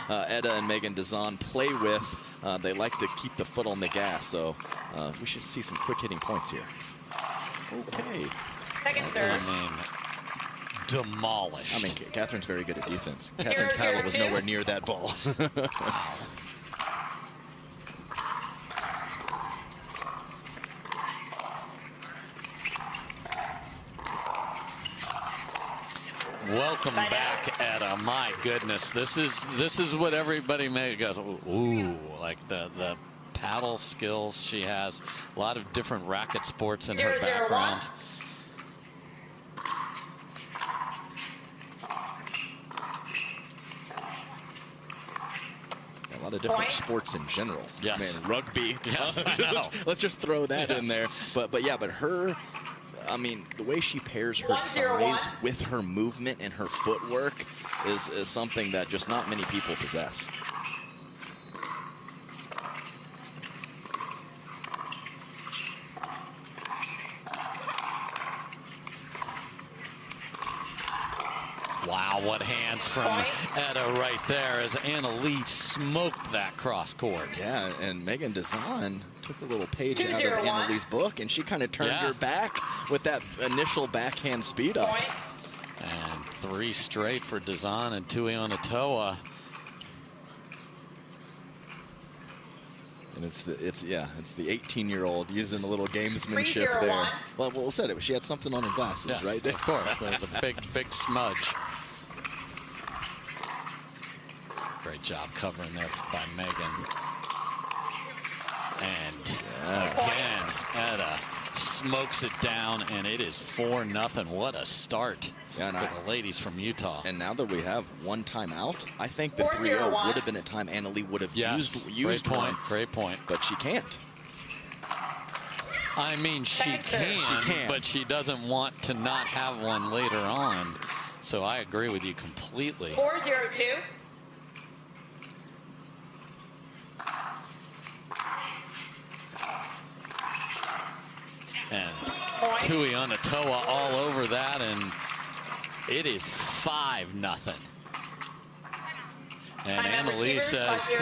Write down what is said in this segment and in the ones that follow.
Etta and Megan Dizon play with. They like to keep the foot on the gas, so we should see some quick hitting points here. Okay. Second serve. I mean, demolished. I mean, Catherine's very good at defense. Catherine's paddle was nowhere near that ball. Wow. Welcome back, Etta. My goodness, this is what everybody goes, ooh, like the paddle skills she has. A lot of different racket sports in her background. A lot of different sports in general. Yes. Man, rugby. Yes, let's just throw that in there. But her, I mean, the way she pairs her size with her movement and her footwork is something that just not many people possess. Wow, what hands from Etta right there as Annalie smoked that cross court. Yeah, and Megan Dizon took a little page out of Annalie's book, and she kind of turned her back with that initial backhand speed up. And 3 straight for Dizon and Tuionetoa. And it's the 18-year-old using a little gamesmanship there. Well, we'll said it. She had something on her glasses, yes, right? Of course, there's a big smudge. Great job covering there by Megan. And again, Etta smokes it down, and it is 4-0. What a start for the ladies from Utah. And now that we have one timeout, I think the 3-0 would have been a time Annalie would have used one. Great point. But she can't. I mean, she can, but she doesn't want to not have one later on. So I agree with you completely. 4-0-2. And Tuionetoa all over that, and it is 5-0. And Annalie says,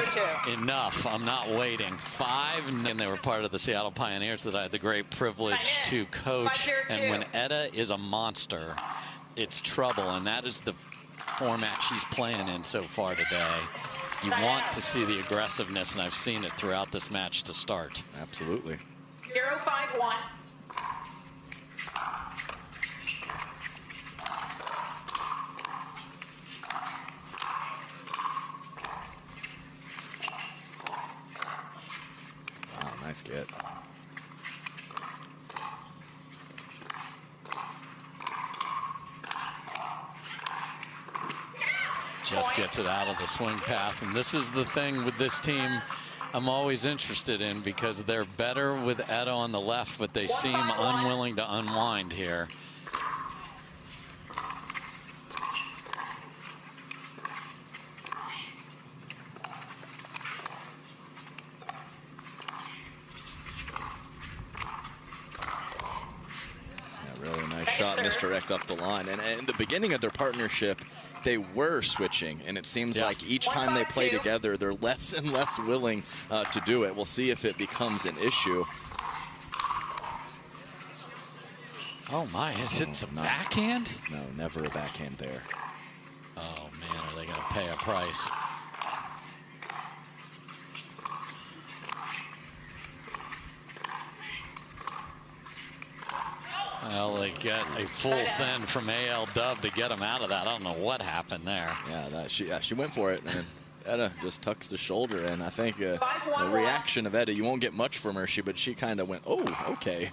enough, I'm not waiting. 5, and they were part of the Seattle Pioneers that I had the great privilege to coach. And when Etta is a monster, it's trouble, and that is the format she's playing in so far today. You want to see the aggressiveness, and I've seen it throughout this match to start. Absolutely. 0-5-1. Nice get. Just gets it out of the swing path. And this is the thing with this team I'm always interested in, because they're better with Etta on the left, but they seem unwilling to unwind here. Shot misdirect up the line, and in the beginning of their partnership they were switching, and it seems like each time they play together they're less and less willing to do it. We'll see if it becomes an issue. Oh my, is it a backhand? No, never a backhand there. Oh man, are they going to pay a price? Well, they get a full send from AL Dub to get him out of that. I don't know what happened there. Yeah, she went for it, and Etta just tucks the shoulder in. I think the reaction of Etta, you won't get much from her, but she kind of went, oh, okay.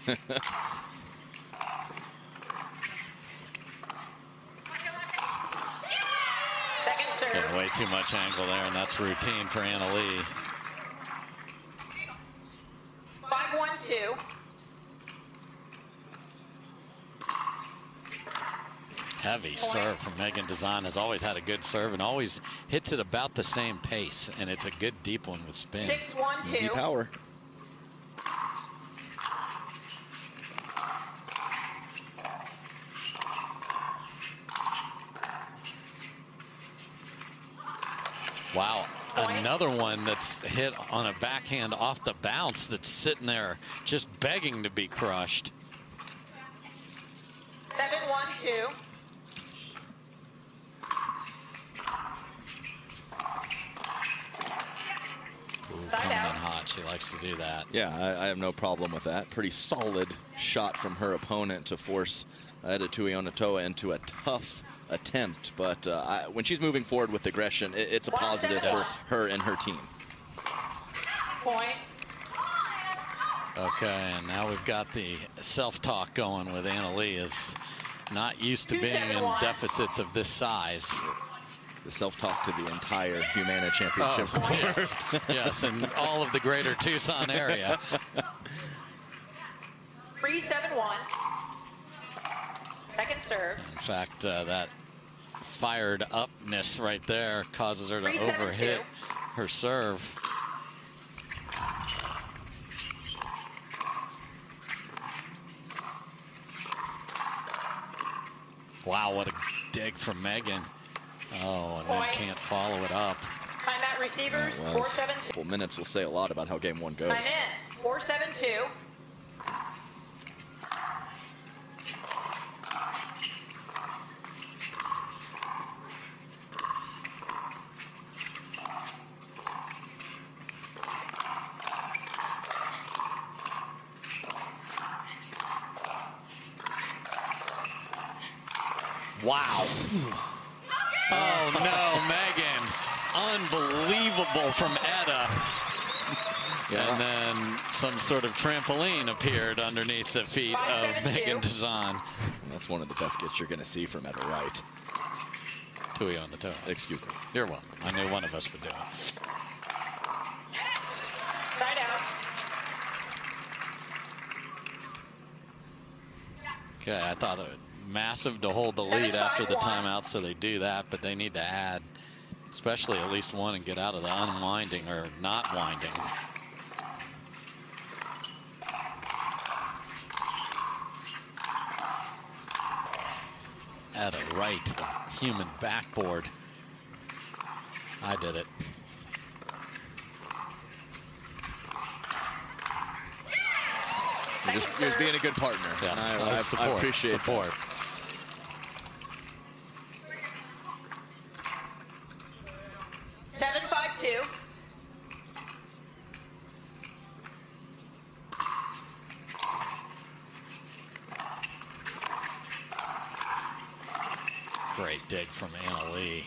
Getting way too much angle there, and that's routine for Annalie. 5-1-2. Heavy serve from Megan Dizon. Has always had a good serve and always hits it about the same pace, and it's a good deep one with spin. 6-1-2. Easy power. Wow, another one that's hit on a backhand off the bounce that's sitting there just begging to be crushed. 7-1-2. Coming in hot, she likes to do that. Yeah, I have no problem with that. Pretty solid shot from her opponent to force Eda Tuionetoa into a tough attempt. But when she's moving forward with aggression, it's a positive for her and her team. Point. Okay, and now we've got the self-talk going with Anna Lee, is not used to being in deficits of this size. The self-talk to the entire Humana Championship court. Yes, and all of the greater Tucson area. 3-7-1. Second serve. In fact, that fired upness right there causes her to 3-7-2. overhit her serve. Wow, what a dig from Megan. Oh, and then can't follow it up. Timeout receivers, 4-7-2. A couple minutes will say a lot about how game one goes. Time in, 4-7-2. Wow. Oh, no, Megan. Unbelievable from Eda. Yeah. And then some sort of trampoline appeared underneath the feet of Megan Dizon. That's one of the best gets you're going to see from Eda Wright. Tuionetoa. Excuse me. You're welcome. I knew one of us would do it. Side out. Okay, I thought it massive to hold the lead after the timeout, so they do that, but they need to add, especially at least one, and get out of the unwinding or not winding. Eda Wright, the human backboard. I did it. You're just being a good partner. Yes, I appreciate support. That. Great dig from Anna Lee.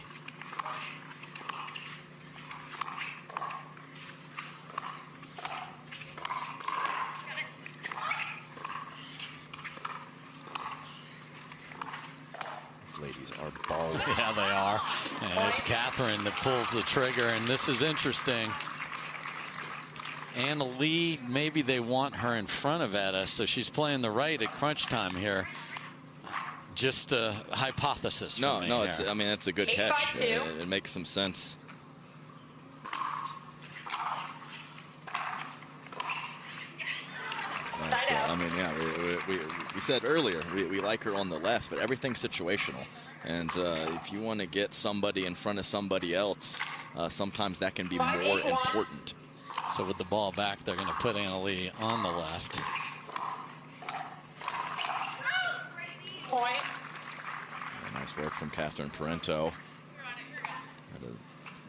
These ladies are balling. Yeah, they are. And it's Catherine that pulls the trigger, and this is interesting. Anna Lee, maybe they want her in front of Eda, so she's playing the right at crunch time here. Just a hypothesis. No, for me it's, I mean, it's a good catch. 8-5-2. It makes some sense. I mean, yeah, we said earlier, we like her on the left, but everything's situational. And if you want to get somebody in front of somebody else, sometimes that can be more important. So with the ball back, they're going to put Anna Lee on the left. Point. Nice work from Catherine Parenteau.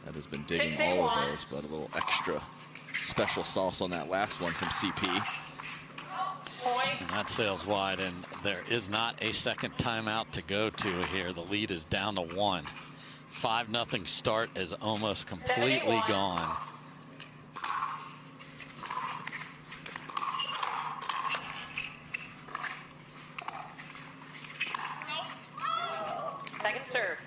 That has been digging all of those, but a little extra special sauce on that last one from CP. And that sails wide, and there is not a second timeout to go to here. The lead is down to 1. 5-0 start is almost completely gone. Second serve.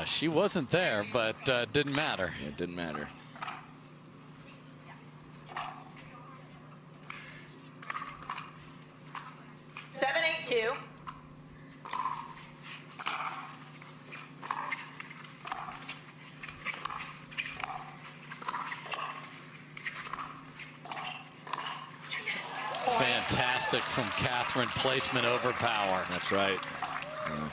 She wasn't there, but didn't matter. It didn't matter. Two. Fantastic from Catherine. Placement over power. That's right.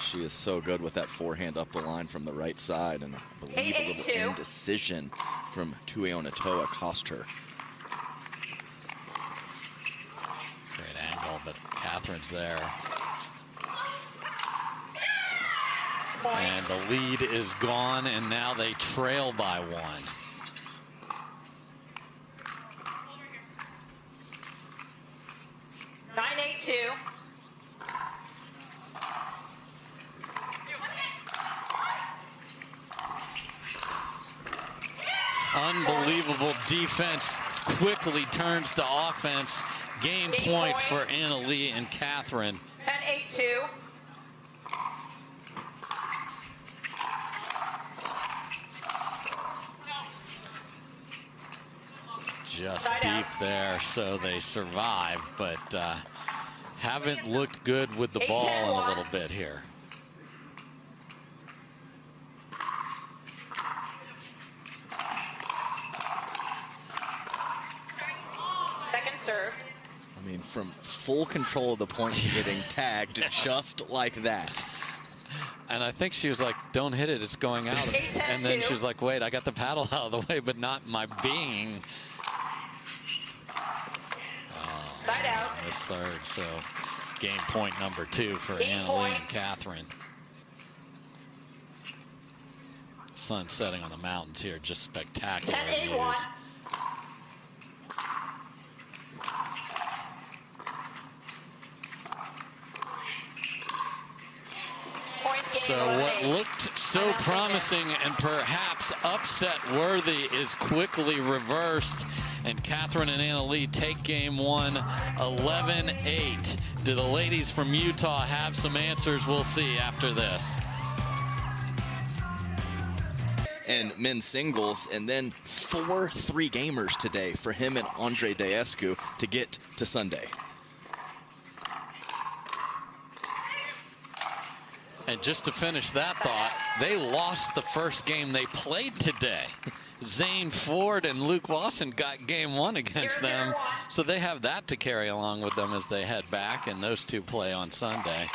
She is so good with that forehand up the line from the right side, and I believe a little indecision from Tuionetoa cost her. Great angle, but Catherine's there. And the lead is gone, and now they trail by 1. Unbelievable defense quickly turns to offense. Game point for Anna Lee and Catherine. 10-8-2. Just deep there, so they survive, but haven't looked good with the ball in a little bit here. Second serve. I mean, from full control of the point to getting tagged just like that. And I think she was like, don't hit it, it's going out. And then she was like, wait, I got the paddle out of the way, but not my being. Side out. This third, so game point number 2 for Anna Lee and Catherine. Sun setting on the mountains here, just spectacular views. So what looked so promising and perhaps upset worthy is quickly reversed, and Catherine and Anna Lee take game 1 11-8. Do the ladies from Utah have some answers? We'll see after this. And men's singles, and then 4 3-gamers today for him and Andre Deescu to get to Sunday. And just to finish that thought, they lost the first game they played today. Zane Ford and Luke Lawson got game 1 against them, so they have that to carry along with them as they head back, and those two play on Sunday.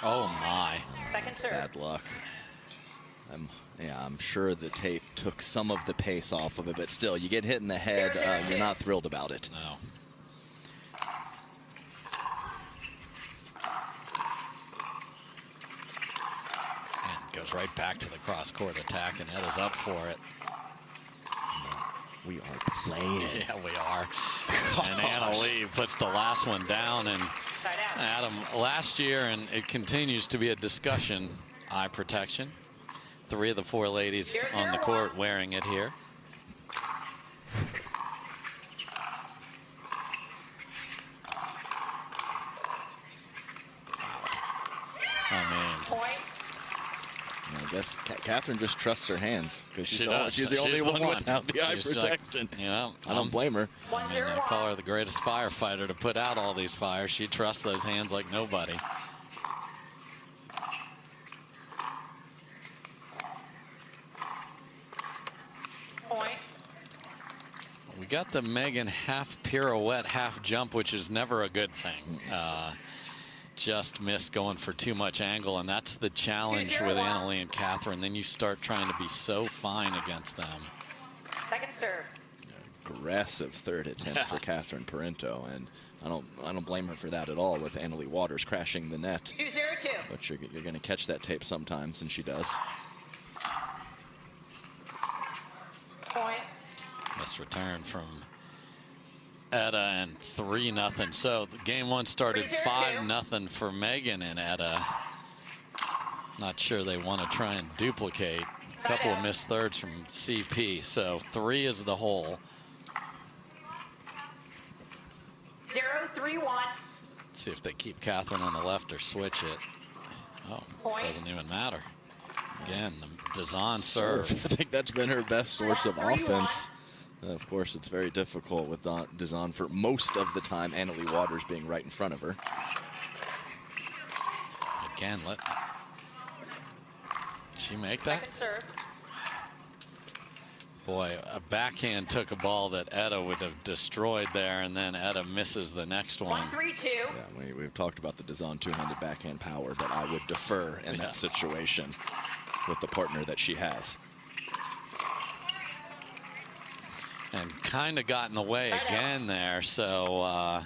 Oh my. Second serve. Bad luck. I'm sure the tape took some of the pace off of it, but still, you get hit in the head, you're not thrilled about it. No. And goes right back to the cross-court attack, and Eda's up for it. We are playing. Yeah, we are. And Anna Lee puts the last one down, and Adam, last year, and it continues to be a discussion, eye protection. 3 of the 4 ladies on the court wearing it here. I guess Catherine just trusts her hands because she's the only one without the eye protection. Like, you know, I don't blame her. I mean, I call her the greatest firefighter to put out all these fires. She trusts those hands like nobody. We got the Megan half pirouette, half jump, which is never a good thing. Just missed going for too much angle, and that's the challenge with Anna Lee and Catherine. Then you start trying to be so fine against them. Second serve. Aggressive third attempt for Catherine Parenteau, and I don't blame her for that at all with Anna Lee Waters crashing the net. 2-0-2. But you're going to catch that tape sometimes, and she does. Point. Missed return from Eda, and 3-0. So the game 1 started 5-0 for Megan and Eda. Not sure they want to try and duplicate. A couple of missed thirds from CP. So 3 is the whole. 0-3-1. See if they keep Catherine on the left or switch it. Oh, doesn't even matter. Again, the Dizon serve. I think that's been her best source of offense. Of course, it's very difficult with Dizon for most of the time, Anna Lee Waters being right in front of her. Again, let she make that? Boy, a backhand took a ball that Etta would have destroyed there, and then Etta misses the next one. 1-3-2. Yeah, we've talked about the Dizon two-handed backhand power, but I would defer in that situation with the partner that she has. And kind of got in the way again there, so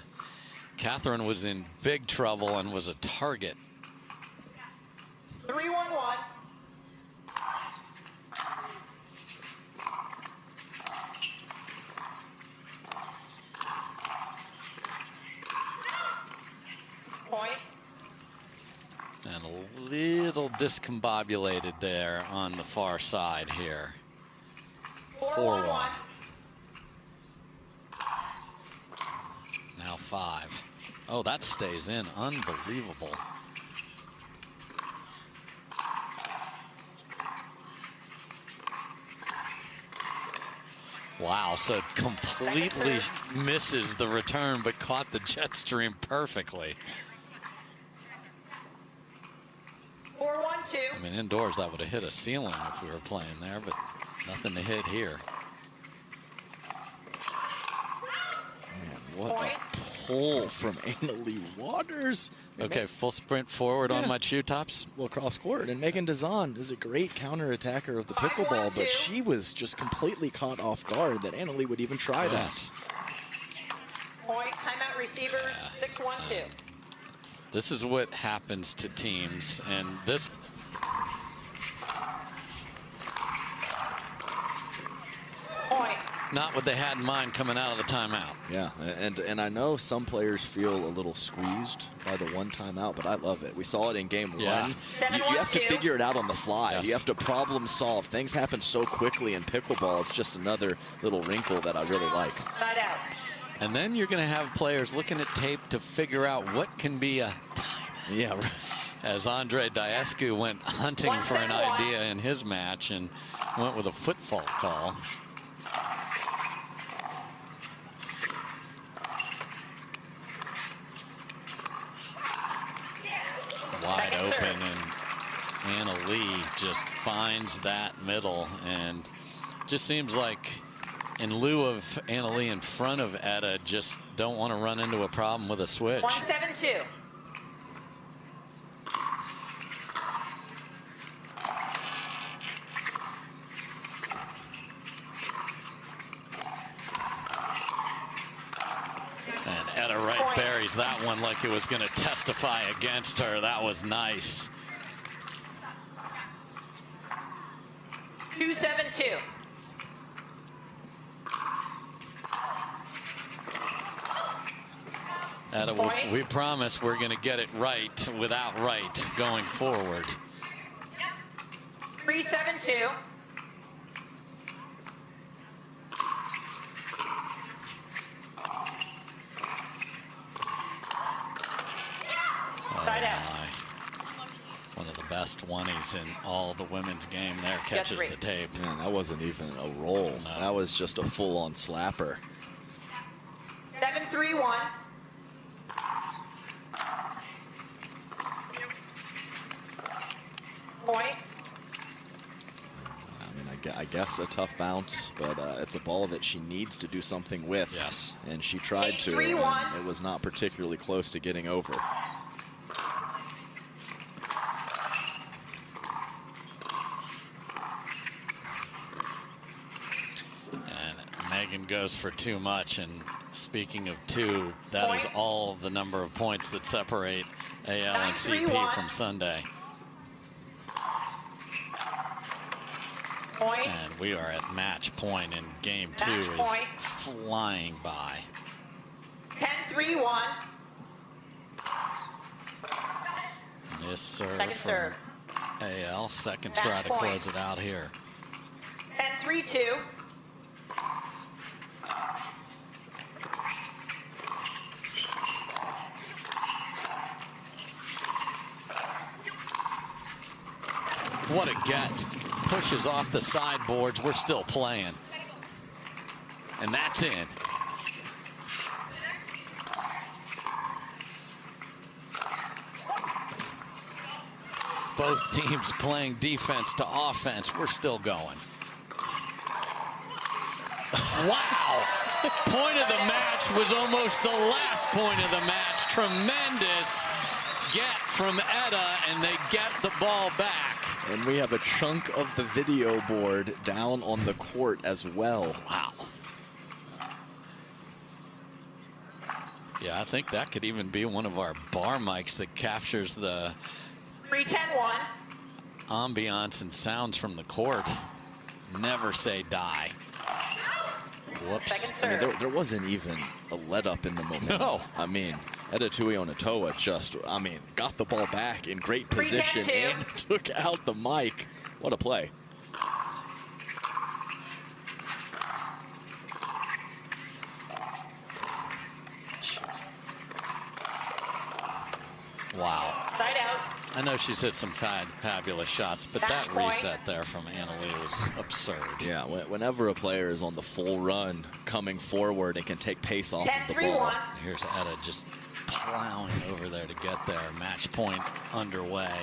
Catherine was in big trouble and was a target. 3-1-1. Point. And a little discombobulated there on the far side here. 4-1. Now 5. Oh, that stays in. Unbelievable. Wow, so completely misses the return, but caught the jet stream perfectly. 4-1-2. I mean, indoors, that would have hit a ceiling if we were playing there, but nothing to hit here. Man, what a pull from Annalie Waters. Okay, full sprint forward on my shoe tops. Well, cross court, and Megan Dizon is a great counter-attacker of the pickleball, but she was just completely caught off guard that Annalie would even try that. Point. Timeout receivers. 6-1-2. This is what happens to teams, and this. Point. Not what they had in mind coming out of the timeout. Yeah, and I know some players feel a little squeezed by the one timeout, but I love it. We saw it in game 1. You have to figure it out on the fly. Yes. You have to problem solve. Things happen so quickly in pickleball. It's just another little wrinkle that I really like. Side out. And then you're going to have players looking at tape to figure out what can be a timeout. Yeah, right. As Andre Diescu went hunting for an idea in his match and went with a foot fault call. Wide open, and Annalie just finds that middle, and just seems like in lieu of Annalie in front of Etta, just don't want to run into a problem with a switch. 1-7-2. And Etta Wright buries that one like it was going to testify against her. That was nice. 2-7-2. Etta, we promise we're going to get it right without right going forward. 3-7-2. Side out. One of the best 20s in all the women's game there catches the tape. Man, that wasn't even a roll. No. That was just a full-on slapper. 7-3-1. Point. I mean, I guess a tough bounce, but it's a ball that she needs to do something with. Yes. And she tried to, and it was not particularly close to getting over. And Megan goes for too much, and speaking of 2, that is all the number of points that separate AL and CP from Sunday. Point. And we are at match point, and game 2 is flying by. 10-3-1. Miss serve. Second serve. AL, second try to close it out here. 10-3-2. What a get. Pushes off the sideboards. We're still playing. And that's in. Both teams playing defense to offense. We're still going. Wow. Point of the match was almost the last point of the match. Tremendous get from Etta, and they get the ball back. And we have a chunk of the video board down on the court as well. Wow. Yeah, I think that could even be one of our bar mics that captures the 3-10-1. ambiance and sounds from the court. Never say die. Whoops. I mean, there wasn't even a let up in the moment. No. I mean, Etta Tuionetoa just, got the ball back in great position and took out the mic. What a play. Jeez. Wow. Side out. I know she's hit some fabulous shots, but that reset there from Annalie was absurd. Yeah, whenever a player is on the full run coming forward and can take pace off of the ball. Here's Etta just plowing over there to get there. Match point underway.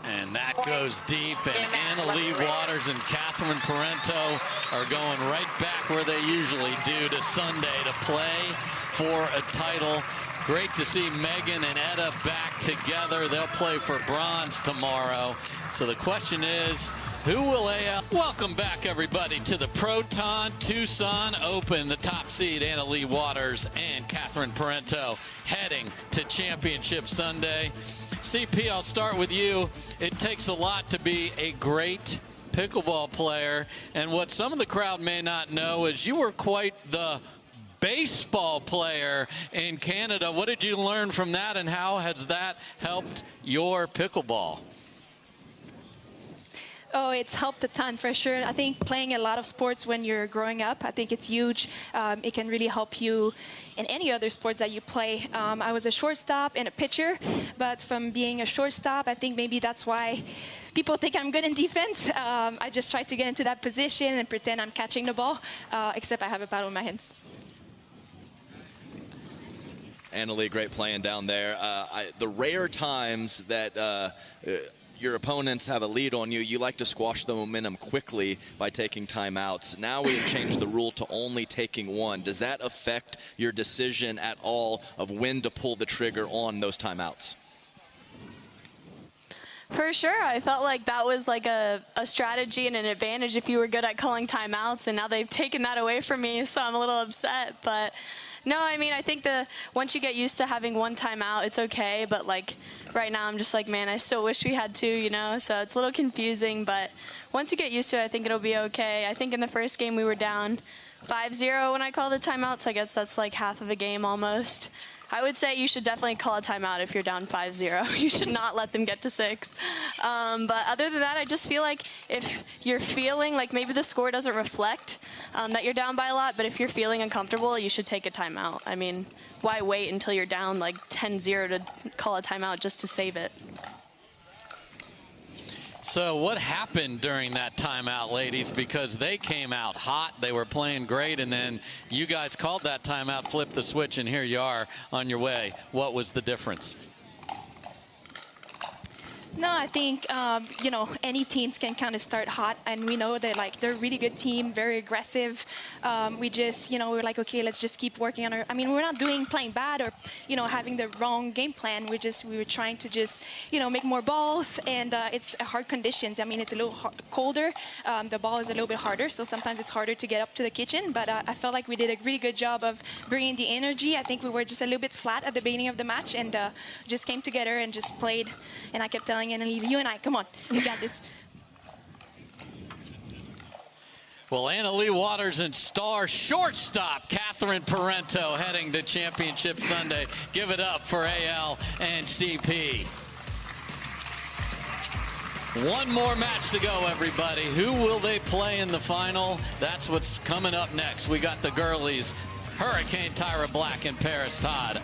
And that goes deep, and Annalie Waters and Catherine Parenteau are going right back where they usually do to Sunday to play for a title. Great to see Megan and Etta back together. They'll play for bronze tomorrow. So the question is, who will AL? Welcome back, everybody, to the Proton Tucson Open. The top seed, Annalie Waters and Catherine Parenteau, heading to Championship Sunday. CP, I'll start with you. It takes a lot to be a great pickleball player, and what some of the crowd may not know is you were quite the baseball player in Canada. What did you learn from that, and how has that helped your pickleball? Oh, it's helped a ton for sure. I think playing a lot of sports when you're growing up, I think it's huge. It can really help you in any other sports that you play. I was a shortstop and a pitcher, but from being a shortstop, I think maybe that's why people think I'm good in defense. I just try to get into that position and pretend I'm catching the ball, except I have a paddle in my hands. Annalie, great playing down there. The rare times that your opponents have a lead on you, you like to squash the momentum quickly by taking timeouts. Now we have changed the rule to only taking one. Does that affect your decision at all of when to pull the trigger on those timeouts? For sure. I felt like that was like a strategy and an advantage if you were good at calling timeouts, and now they've taken that away from me, so I'm a little upset. But no, I mean, I think once you get used to having one timeout, it's okay. But like right now, I'm just like, man, I still wish we had two, you know? So it's a little confusing, but once you get used to it, I think it'll be okay. I think in the first game we were down 5-0 when I called the timeout, so I guess that's like half of a game almost. I would say you should definitely call a timeout if you're down 5-0. You should not let them get to 6. But other than that, I just feel like if you're feeling like maybe the score doesn't reflect that you're down by a lot, but if you're feeling uncomfortable, you should take a timeout. I mean, why wait until you're down like 10-0 to call a timeout just to save it? So what happened during that timeout, ladies? Because they came out hot, they were playing great, and then you guys called that timeout, flipped the switch, and here you are on your way. What was the difference? No, I think, you know, any teams can kind of start hot, and we know that, like, they're a really good team, very aggressive. We just, you know, we're like, okay, let's just keep working on our, I mean, we're not playing bad or, you know, having the wrong game plan. We were trying to just, you know, make more balls, and it's hard conditions. I mean, it's a little colder. The ball is a little bit harder, so sometimes it's harder to get up to the kitchen, but I felt like we did a really good job of bringing the energy. I think we were just a little bit flat at the beginning of the match, and just came together and just played, and I kept telling Annalie, you and I, come on, we got this. Well, Annalie Waters and star shortstop Catherine Parenteau heading to Championship Sunday. Give it up for AL and CP. One more match to go, everybody. Who will they play in the final? That's what's coming up next. We got the girlies, Hurricane Tyra Black and Paris Todd.